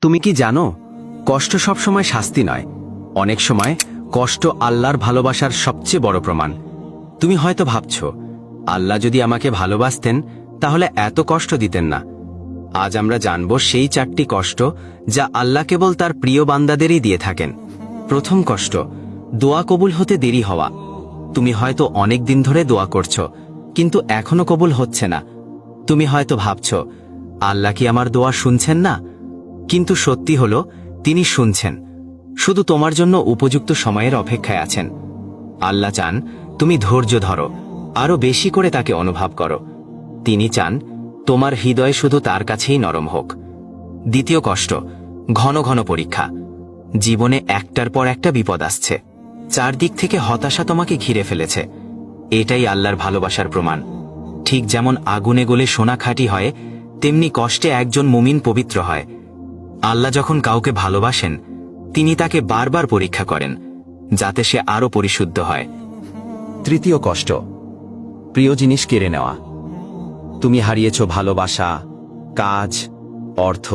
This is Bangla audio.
তুমি কি জানো, কষ্ট সবসময় শাস্তি নয়, অনেক সময় কষ্ট আল্লাহর ভালোবাসার সবচেয়ে বড় প্রমাণ। তুমি হয়তো ভাবছ, আল্লাহ যদি আমাকে ভালোবাসতেন তাহলে এত কষ্ট দিতেন না। আজ আমরা জানব সেই 4টি কষ্ট যা আল্লাহ কেবল তার প্রিয় বান্দাদেরই দিয়ে থাকেন। প্রথম কষ্ট, দোয়া কবুল হতে দেরি হওয়া। তুমি হয়তো অনেক দিন ধরে দোয়া করছো, কিন্তু এখনো কবুল হচ্ছে না। তুমি হয়তো ভাবছ, আল্লাহ কি আমার দোয়া শুনছেন না? কিন্তু সত্যি হলো, তিনি শুনছেন, শুধু তোমার জন্য উপযুক্ত সময়ের অপেক্ষায় আছেন। আল্লাহ চান তুমি ধৈর্য ধরো, আরো বেশি করে তাকে অনুভব করো। তিনি চান তোমার হৃদয় শুধু তার কাছেই নরম হোক। দ্বিতীয় কষ্ট, ঘন ঘন পরীক্ষা। জীবনে একটার পর একটা বিপদ আসছে, চারদিক থেকে হতাশা তোমাকে ঘিরে ফেলেছে। এটাই আল্লাহর ভালোবাসার প্রমাণ। ঠিক যেমন আগুনে গলে সোনা খাঁটি হয়, তেমনি কষ্টে একজন মুমিন পবিত্র হয়। আল্লাহ যখন কাউকে ভালোবাসেন, তিনি তাকে বারবার পরীক্ষা করেন, যাতে সে আরো পরিশুদ্ধ হয়। তৃতীয় কষ্ট, প্রিয় জিনিস কেড়ে নেওয়া। তুমি হারিয়েছ ভালোবাসা, কাজ, অর্থ,